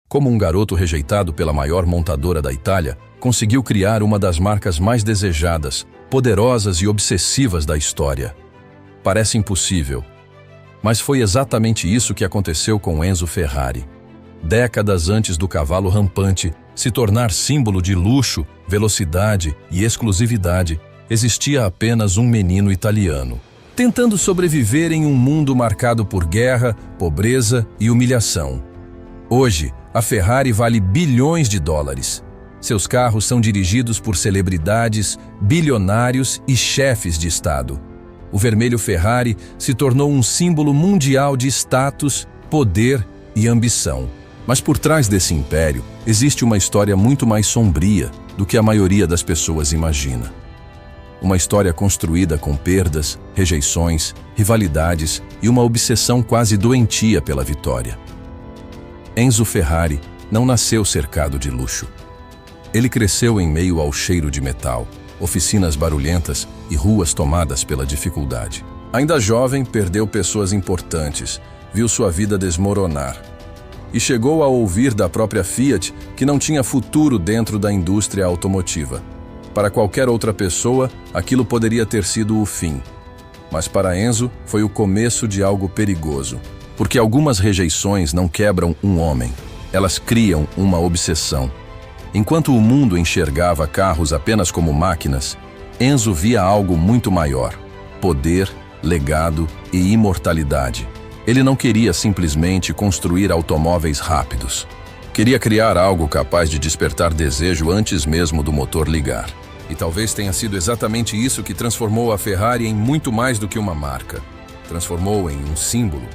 Como um garoto rejeitado pela maior montadora da Itália, conseguiu criar uma das marcas mais desejadas, poderosas e obsessivas da história. Parece impossível, mas foi exatamente isso que aconteceu com Enzo Ferrari. Décadas antes do cavalo rampante se tornar símbolo de luxo, velocidade e exclusividade, existia apenas um menino italiano, tentando sobreviver em um mundo marcado por guerra, pobreza e humilhação. Hoje, a Ferrari vale bilhões de dólares. Seus carros são dirigidos por celebridades, bilionários e chefes de Estado. O vermelho Ferrari se tornou um símbolo mundial de status, poder e ambição. Mas por trás desse império, existe uma história muito mais sombria do que a maioria das pessoas imagina. Uma história construída com perdas, rejeições, rivalidades e uma obsessão quase doentia pela vitória. Enzo Ferrari não nasceu cercado de luxo. Ele cresceu em meio ao cheiro de metal, oficinas barulhentas e ruas tomadas pela dificuldade. Ainda jovem, perdeu pessoas importantes, viu sua vida desmoronar. E chegou a ouvir da própria Fiat que não tinha futuro dentro da indústria automotiva. Para qualquer outra pessoa, aquilo poderia ter sido o fim. Mas para Enzo, foi o começo de algo perigoso. Porque algumas rejeições não quebram um homem, elas criam uma obsessão. Enquanto o mundo enxergava carros apenas como máquinas, Enzo via algo muito maior: poder, legado e imortalidade. Ele não queria simplesmente construir automóveis rápidos. Queria criar algo capaz de despertar desejo antes mesmo do motor ligar. E talvez tenha sido exatamente isso que transformou a Ferrari em muito mais do que uma marca. Transformou em um símbolo.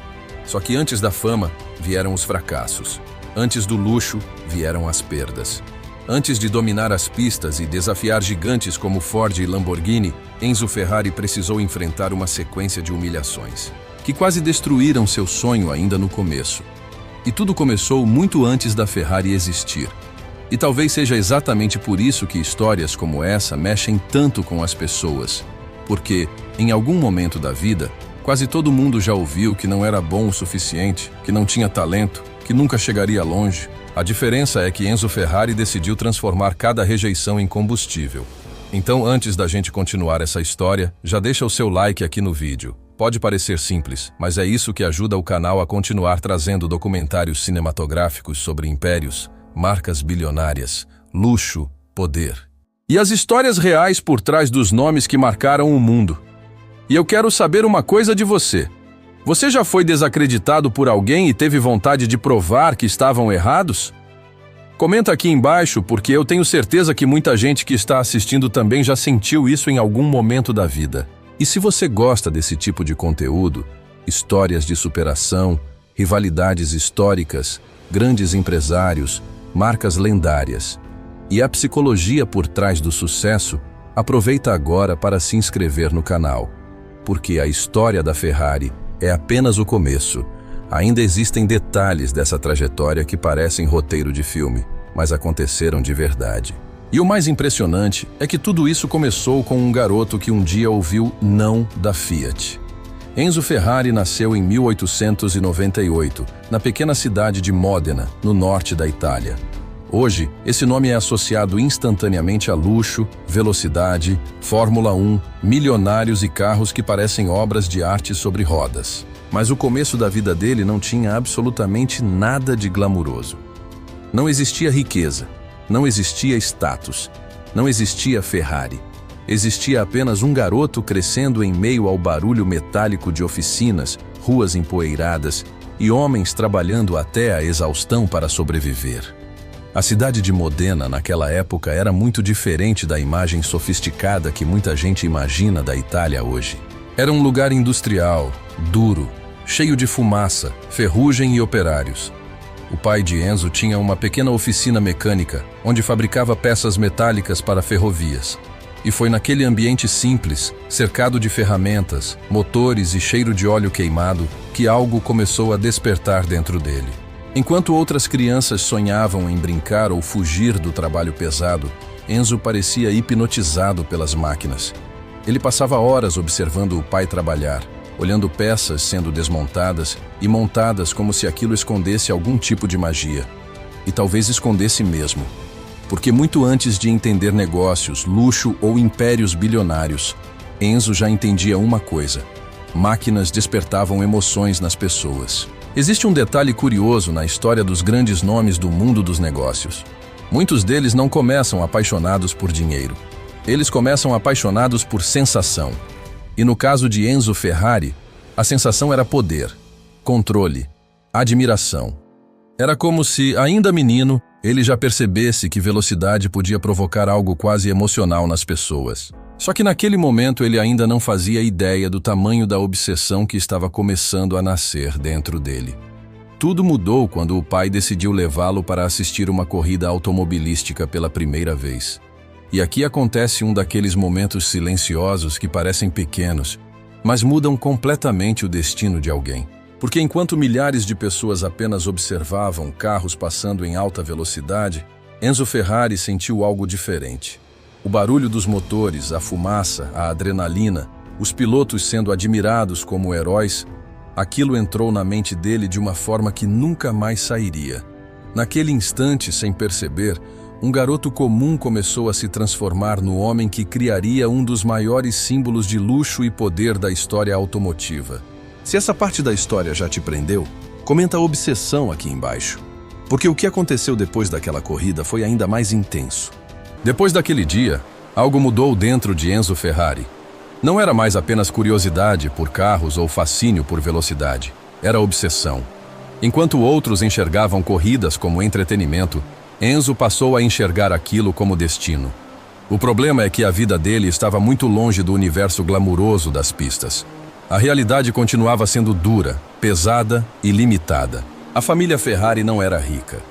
Só que antes da fama, vieram os fracassos. Antes do luxo, vieram as perdas. Antes de dominar as pistas e desafiar gigantes como Ford e Lamborghini, Enzo Ferrari precisou enfrentar uma sequência de humilhações, que quase destruíram seu sonho ainda no começo. E tudo começou muito antes da Ferrari existir. E talvez seja exatamente por isso que histórias como essa mexem tanto com as pessoas. Porque, em algum momento da vida, quase todo mundo já ouviu que não era bom o suficiente, que não tinha talento, que nunca chegaria longe. A diferença é que Enzo Ferrari decidiu transformar cada rejeição em combustível. Então, antes da gente continuar essa história, já deixa o seu like aqui no vídeo. Pode parecer simples, mas é isso que ajuda o canal a continuar trazendo documentários cinematográficos sobre impérios, marcas bilionárias, luxo, poder. E as histórias reais por trás dos nomes que marcaram o mundo. E eu quero saber uma coisa de você. Você já foi desacreditado por alguém e teve vontade de provar que estavam errados? Comenta aqui embaixo, porque eu tenho certeza que muita gente que está assistindo também já sentiu isso em algum momento da vida. E se você gosta desse tipo de conteúdo, histórias de superação, rivalidades históricas, grandes empresários, marcas lendárias e a psicologia por trás do sucesso, aproveita agora para se inscrever no canal, porque a história da Ferrari é apenas o começo. Ainda existem detalhes dessa trajetória que parecem roteiro de filme, mas aconteceram de verdade. E o mais impressionante é que tudo isso começou com um garoto que um dia ouviu não da Fiat. Enzo Ferrari nasceu em 1898, na pequena cidade de Modena, no norte da Itália. Hoje, esse nome é associado instantaneamente a luxo, velocidade, Fórmula 1, milionários e carros que parecem obras de arte sobre rodas. Mas o começo da vida dele não tinha absolutamente nada de glamuroso. Não existia riqueza, não existia status, não existia Ferrari. Existia apenas um garoto crescendo em meio ao barulho metálico de oficinas, ruas empoeiradas e homens trabalhando até a exaustão para sobreviver. A cidade de Modena, naquela época, era muito diferente da imagem sofisticada que muita gente imagina da Itália hoje. Era um lugar industrial, duro, cheio de fumaça, ferrugem e operários. O pai de Enzo tinha uma pequena oficina mecânica, onde fabricava peças metálicas para ferrovias. E foi naquele ambiente simples, cercado de ferramentas, motores e cheiro de óleo queimado, que algo começou a despertar dentro dele. Enquanto outras crianças sonhavam em brincar ou fugir do trabalho pesado, Enzo parecia hipnotizado pelas máquinas. Ele passava horas observando o pai trabalhar, olhando peças sendo desmontadas e montadas como se aquilo escondesse algum tipo de magia. e talvez escondesse mesmo. Porque muito antes de entender negócios, luxo ou impérios bilionários, Enzo já entendia uma coisa: máquinas despertavam emoções nas pessoas. Existe um detalhe curioso na história dos grandes nomes do mundo dos negócios. Muitos deles não começam apaixonados por dinheiro. Eles começam apaixonados por sensação. E no caso de Enzo Ferrari, a sensação era poder, controle, admiração. Era como se, ainda menino, ele já percebesse que velocidade podia provocar algo quase emocional nas pessoas. Só que naquele momento ele ainda não fazia ideia do tamanho da obsessão que estava começando a nascer dentro dele. Tudo mudou quando o pai decidiu levá-lo para assistir uma corrida automobilística pela primeira vez. E aqui acontece um daqueles momentos silenciosos que parecem pequenos, mas mudam completamente o destino de alguém. Porque enquanto milhares de pessoas apenas observavam carros passando em alta velocidade, Enzo Ferrari sentiu algo diferente. O barulho dos motores, a fumaça, a adrenalina, os pilotos sendo admirados como heróis, aquilo entrou na mente dele de uma forma que nunca mais sairia. Naquele instante, sem perceber, um garoto comum começou a se transformar no homem que criaria um dos maiores símbolos de luxo e poder da história automotiva. Se essa parte da história já te prendeu, comenta a obsessão aqui embaixo. Porque o que aconteceu depois daquela corrida foi ainda mais intenso. Depois daquele dia, algo mudou dentro de Enzo Ferrari. Não era mais apenas curiosidade por carros ou fascínio por velocidade. Era obsessão. Enquanto outros enxergavam corridas como entretenimento, Enzo passou a enxergar aquilo como destino. O problema é que a vida dele estava muito longe do universo glamuroso das pistas. A realidade continuava sendo dura, pesada e limitada. A família Ferrari não era rica.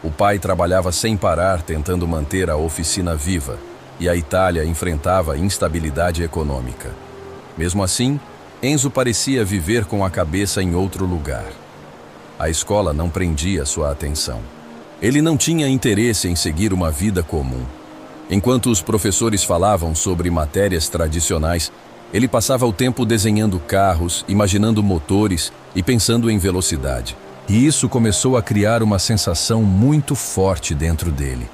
O pai trabalhava sem parar tentando manter a oficina viva, e a Itália enfrentava instabilidade econômica. Mesmo assim, Enzo parecia viver com a cabeça em outro lugar. A escola não prendia sua atenção. Ele não tinha interesse em seguir uma vida comum. Enquanto os professores falavam sobre matérias tradicionais, ele passava o tempo desenhando carros, imaginando motores e pensando em velocidade. E isso começou a criar uma sensação muito forte dentro dele,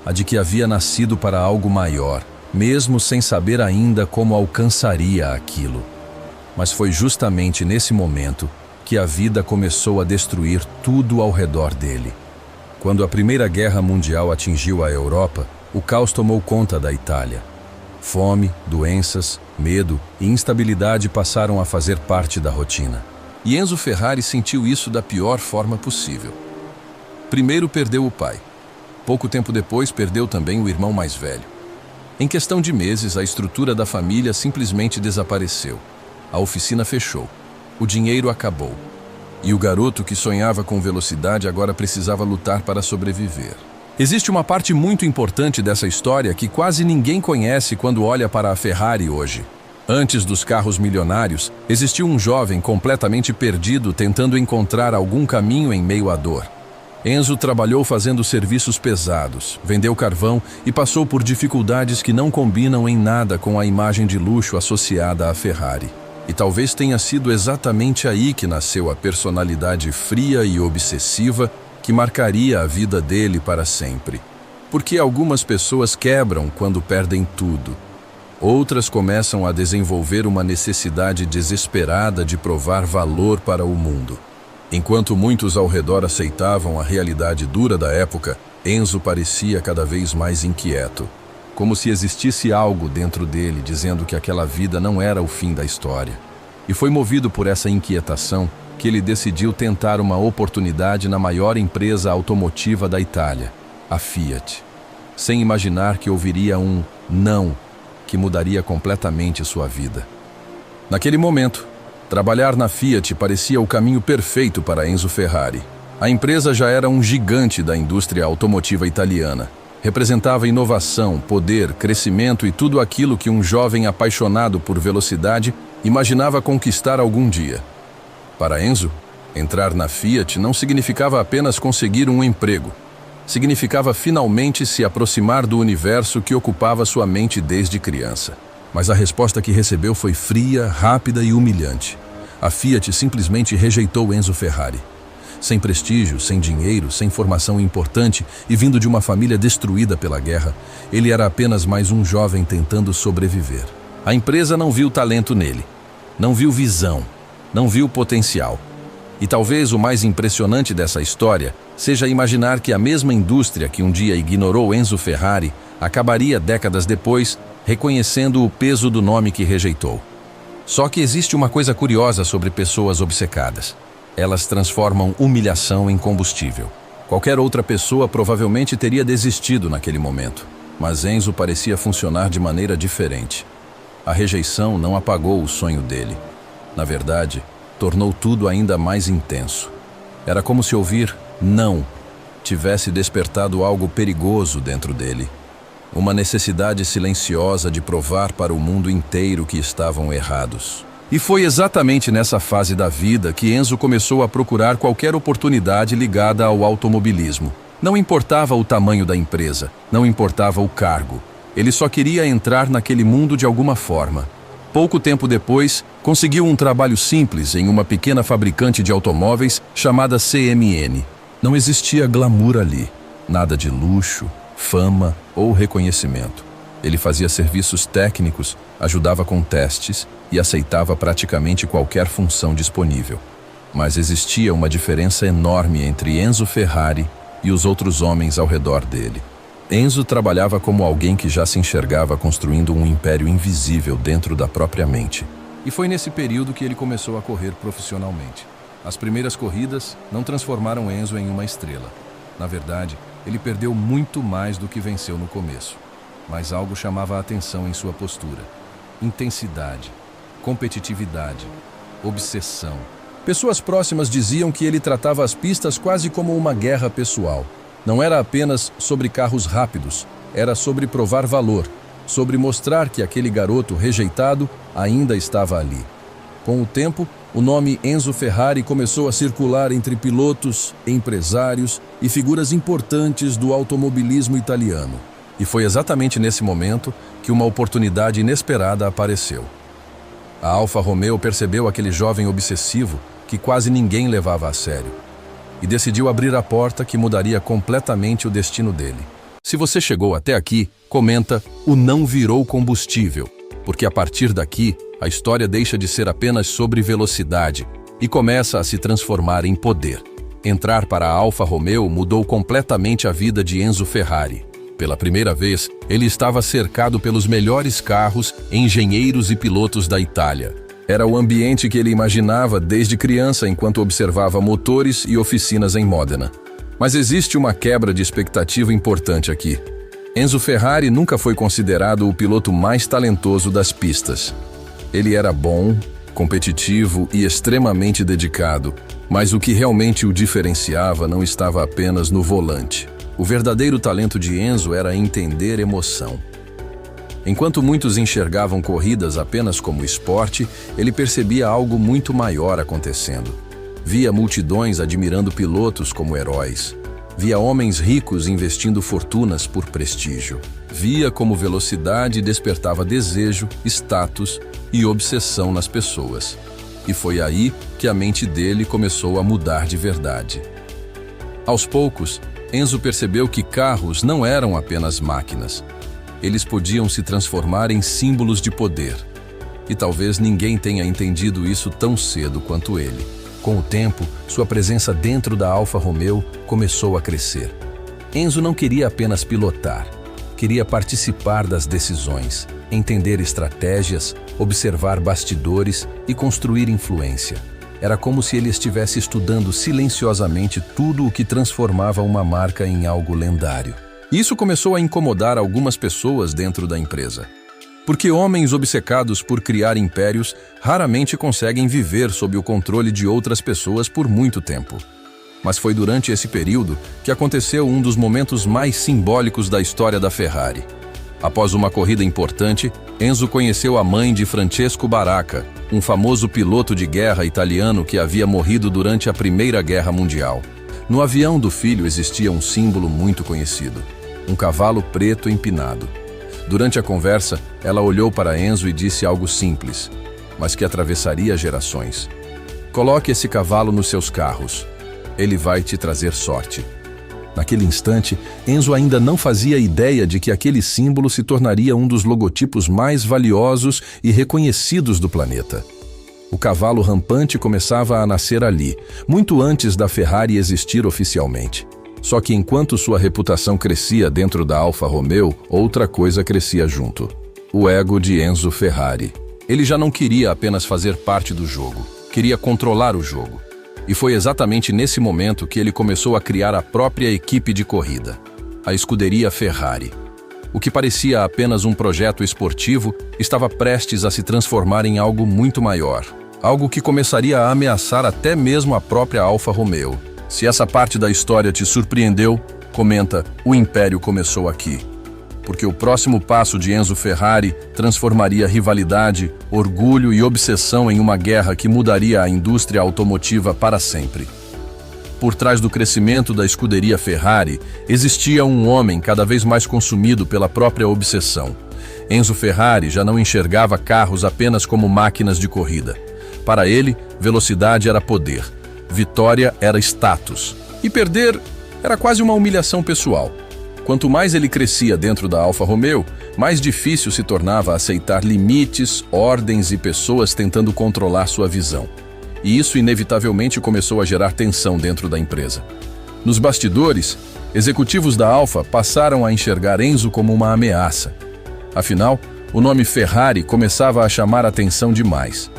a de que havia nascido para algo maior, mesmo sem saber ainda como alcançaria aquilo. Mas foi justamente nesse momento que a vida começou a destruir tudo ao redor dele. Quando a Primeira Guerra Mundial atingiu a Europa, o caos tomou conta da Itália. Fome, doenças, medo e instabilidade passaram a fazer parte da rotina. E Enzo Ferrari sentiu isso da pior forma possível. Primeiro perdeu o pai. Pouco tempo depois perdeu também o irmão mais velho. Em questão de meses, a estrutura da família simplesmente desapareceu. A oficina fechou. O dinheiro acabou. E o garoto que sonhava com velocidade agora precisava lutar para sobreviver. Existe uma parte muito importante dessa história que quase ninguém conhece quando olha para a Ferrari hoje. Antes dos carros milionários, existiu um jovem completamente perdido tentando encontrar algum caminho em meio à dor. Enzo trabalhou fazendo serviços pesados, vendeu carvão e passou por dificuldades que não combinam em nada com a imagem de luxo associada à Ferrari. E talvez tenha sido exatamente aí que nasceu a personalidade fria e obsessiva que marcaria a vida dele para sempre. Porque algumas pessoas quebram quando perdem tudo. Outras começam a desenvolver uma necessidade desesperada de provar valor para o mundo. Enquanto muitos ao redor aceitavam a realidade dura da época, Enzo parecia cada vez mais inquieto. Como se existisse algo dentro dele dizendo que aquela vida não era o fim da história. E foi movido por essa inquietação que ele decidiu tentar uma oportunidade na maior empresa automotiva da Itália, a Fiat, sem imaginar que ouviria um não que mudaria completamente sua vida. Naquele momento, trabalhar na Fiat parecia o caminho perfeito para Enzo Ferrari. A empresa já era um gigante da indústria automotiva italiana. Representava inovação, poder, crescimento e tudo aquilo que um jovem apaixonado por velocidade imaginava conquistar algum dia. Para Enzo, entrar na Fiat não significava apenas conseguir um emprego. Significava finalmente se aproximar do universo que ocupava sua mente desde criança. Mas a resposta que recebeu foi fria, rápida e humilhante. A Fiat simplesmente rejeitou Enzo Ferrari. sem prestígio, sem dinheiro, sem formação importante e vindo de uma família destruída pela guerra, ele era apenas mais um jovem tentando sobreviver. A empresa não viu talento nele, não viu visão, não viu potencial. E talvez o mais impressionante dessa história seja imaginar que a mesma indústria que um dia ignorou Enzo Ferrari acabaria décadas depois reconhecendo o peso do nome que rejeitou. Só que existe uma coisa curiosa sobre pessoas obcecadas. Elas transformam humilhação em combustível. Qualquer outra pessoa provavelmente teria desistido naquele momento, mas Enzo parecia funcionar de maneira diferente. A rejeição não apagou o sonho dele. Na verdade, tornou tudo ainda mais intenso. Era como se ouvir "não" tivesse despertado algo perigoso dentro dele. Uma necessidade silenciosa de provar para o mundo inteiro que estavam errados. E foi exatamente nessa fase da vida que Enzo começou a procurar qualquer oportunidade ligada ao automobilismo. Não importava o tamanho da empresa, não importava o cargo. Ele só queria entrar naquele mundo de alguma forma. Pouco tempo depois, conseguiu um trabalho simples em uma pequena fabricante de automóveis chamada CMN. Não existia glamour ali, nada de luxo, fama ou reconhecimento. Ele fazia serviços técnicos, ajudava com testes e aceitava praticamente qualquer função disponível. Mas existia uma diferença enorme entre Enzo Ferrari e os outros homens ao redor dele. Enzo trabalhava como alguém que já se enxergava construindo um império invisível dentro da própria mente. E foi nesse período que ele começou a correr profissionalmente. As primeiras corridas não transformaram Enzo em uma estrela. Na verdade, ele perdeu muito mais do que venceu no começo. Mas algo chamava a atenção em sua postura. Intensidade, competitividade, obsessão. Pessoas próximas diziam que ele tratava as pistas quase como uma guerra pessoal. Não era apenas sobre carros rápidos, era sobre provar valor, sobre mostrar que aquele garoto rejeitado ainda estava ali. Com o tempo, o nome Enzo Ferrari começou a circular entre pilotos, empresários e figuras importantes do automobilismo italiano. E foi exatamente nesse momento que uma oportunidade inesperada apareceu. A Alfa Romeo percebeu aquele jovem obsessivo que quase ninguém levava a sério e decidiu abrir a porta que mudaria completamente o destino dele. Se você chegou até aqui, comenta "O não virou combustível", porque a partir daqui, a história deixa de ser apenas sobre velocidade e começa a se transformar em poder. Entrar para a Alfa Romeo mudou completamente a vida de Enzo Ferrari. Pela primeira vez, ele estava cercado pelos melhores carros, engenheiros e pilotos da Itália. Era o ambiente que ele imaginava desde criança enquanto observava motores e oficinas em Modena. Mas existe uma quebra de expectativa importante aqui. Enzo Ferrari nunca foi considerado o piloto mais talentoso das pistas. Ele era bom, competitivo e extremamente dedicado, mas o que realmente o diferenciava não estava apenas no volante. O verdadeiro talento de Enzo era entender emoção. Enquanto muitos enxergavam corridas apenas como esporte, ele percebia algo muito maior acontecendo. Via multidões admirando pilotos como heróis. Via homens ricos investindo fortunas por prestígio. Via como velocidade despertava desejo, status e obsessão nas pessoas. E foi aí que a mente dele começou a mudar de verdade. Aos poucos, Enzo percebeu que carros não eram apenas máquinas. Eles podiam se transformar em símbolos de poder. E talvez ninguém tenha entendido isso tão cedo quanto ele. Com o tempo, sua presença dentro da Alfa Romeo começou a crescer. Enzo não queria apenas pilotar. Queria participar das decisões, entender estratégias, observar bastidores e construir influência. Era como se ele estivesse estudando silenciosamente tudo o que transformava uma marca em algo lendário. Isso começou a incomodar algumas pessoas dentro da empresa. Porque homens obcecados por criar impérios raramente conseguem viver sob o controle de outras pessoas por muito tempo. Mas foi durante esse período que aconteceu um dos momentos mais simbólicos da história da Ferrari. Após uma corrida importante, Enzo conheceu a mãe de Francesco Baracca, um famoso piloto de guerra italiano que havia morrido durante a Primeira Guerra Mundial. No avião do filho existia um símbolo muito conhecido, um cavalo preto empinado. Durante a conversa, ela olhou para Enzo e disse algo simples, mas que atravessaria gerações. "Coloque esse cavalo nos seus carros." ele vai te trazer sorte. Naquele instante, Enzo ainda não fazia ideia de que aquele símbolo se tornaria um dos logotipos mais valiosos e reconhecidos do planeta. O cavalo rampante começava a nascer ali, muito antes da Ferrari existir oficialmente. Só que enquanto sua reputação crescia dentro da Alfa Romeo, outra coisa crescia junto: o ego de Enzo Ferrari. Ele já não queria apenas fazer parte do jogo, queria controlar o jogo. E foi exatamente nesse momento que ele começou a criar a própria equipe de corrida, a escuderia Ferrari. O que parecia apenas um projeto esportivo estava prestes a se transformar em algo muito maior, algo que começaria a ameaçar até mesmo a própria Alfa Romeo. Se essa parte da história te surpreendeu, comenta: o império começou aqui. Porque o próximo passo de Enzo Ferrari transformaria rivalidade, orgulho e obsessão em uma guerra que mudaria a indústria automotiva para sempre. Por trás do crescimento da escuderia Ferrari, existia um homem cada vez mais consumido pela própria obsessão. Enzo Ferrari já não enxergava carros apenas como máquinas de corrida. Para ele, velocidade era poder, vitória era status, e perder era quase uma humilhação pessoal. Quanto mais ele crescia dentro da Alfa Romeo, mais difícil se tornava aceitar limites, ordens e pessoas tentando controlar sua visão. E isso inevitavelmente começou a gerar tensão dentro da empresa. Nos bastidores, executivos da Alfa passaram a enxergar Enzo como uma ameaça. Afinal, o nome Ferrari começava a chamar atenção demais.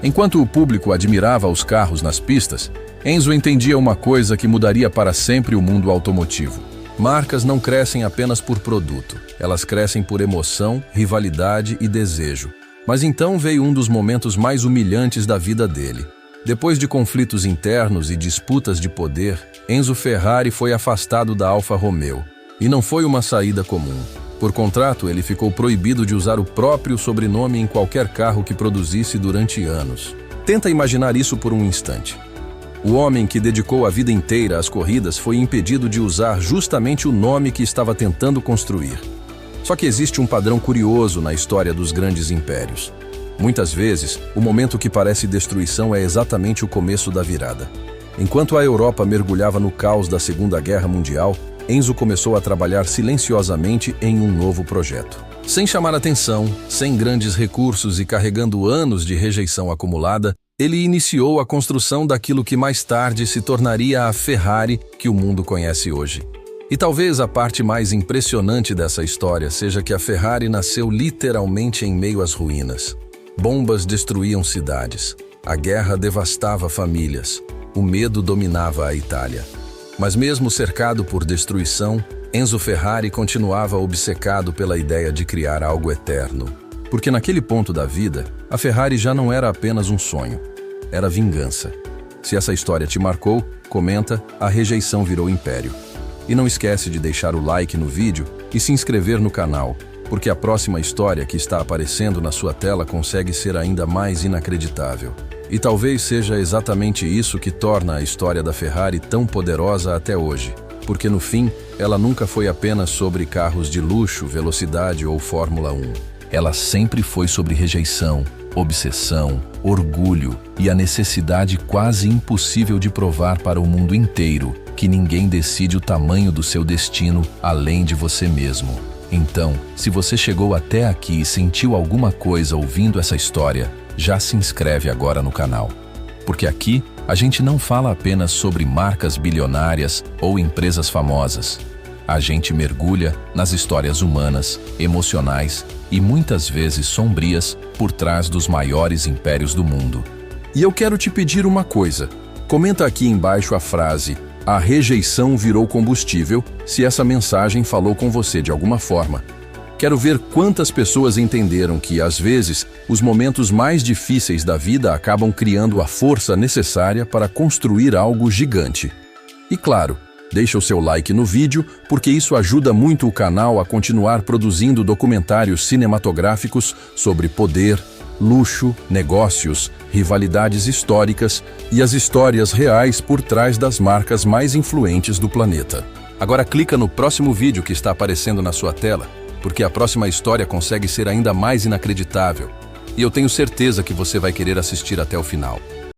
Enquanto o público admirava os carros nas pistas, Enzo entendia uma coisa que mudaria para sempre o mundo automotivo. Marcas não crescem apenas por produto, elas crescem por emoção, rivalidade e desejo. Mas então veio um dos momentos mais humilhantes da vida dele. Depois de conflitos internos e disputas de poder, Enzo Ferrari foi afastado da Alfa Romeo. E não foi uma saída comum. Por contrato, ele ficou proibido de usar o próprio sobrenome em qualquer carro que produzisse durante anos. Tenta imaginar isso por um instante. O homem que dedicou a vida inteira às corridas foi impedido de usar justamente o nome que estava tentando construir. Só que existe um padrão curioso na história dos grandes impérios. Muitas vezes, o momento que parece destruição é exatamente o começo da virada. Enquanto a Europa mergulhava no caos da Segunda Guerra Mundial, Enzo começou a trabalhar silenciosamente em um novo projeto. Sem chamar atenção, sem grandes recursos e carregando anos de rejeição acumulada, ele iniciou a construção daquilo que mais tarde se tornaria a Ferrari que o mundo conhece hoje. E talvez a parte mais impressionante dessa história seja que a Ferrari nasceu literalmente em meio às ruínas. Bombas destruíam cidades, a guerra devastava famílias, o medo dominava a Itália. Mas mesmo cercado por destruição, Enzo Ferrari continuava obcecado pela ideia de criar algo eterno. Porque naquele ponto da vida, a Ferrari já não era apenas um sonho, era vingança. Se essa história te marcou, comenta: a rejeição virou império. E não esquece de deixar o like no vídeo e se inscrever no canal, porque a próxima história que está aparecendo na sua tela consegue ser ainda mais inacreditável. E talvez seja exatamente isso que torna a história da Ferrari tão poderosa até hoje. Porque no fim, ela nunca foi apenas sobre carros de luxo, velocidade ou Fórmula 1. Ela sempre foi sobre rejeição, obsessão, orgulho e a necessidade quase impossível de provar para o mundo inteiro que ninguém decide o tamanho do seu destino além de você mesmo. Então, se você chegou até aqui e sentiu alguma coisa ouvindo essa história, já se inscreve agora no canal. Porque aqui, a gente não fala apenas sobre marcas bilionárias ou empresas famosas. A gente mergulha nas histórias humanas, emocionais e muitas vezes sombrias por trás dos maiores impérios do mundo. E eu quero te pedir uma coisa. Comenta aqui embaixo a frase: a rejeição virou combustível, se essa mensagem falou com você de alguma forma. Quero ver quantas pessoas entenderam que, às vezes, os momentos mais difíceis da vida acabam criando a força necessária para construir algo gigante. E claro, deixa o seu like no vídeo, porque isso ajuda muito o canal a continuar produzindo documentários cinematográficos sobre poder, luxo, negócios, rivalidades históricas e as histórias reais por trás das marcas mais influentes do planeta. Agora clica no próximo vídeo que está aparecendo na sua tela, porque a próxima história consegue ser ainda mais inacreditável. E eu tenho certeza que você vai querer assistir até o final.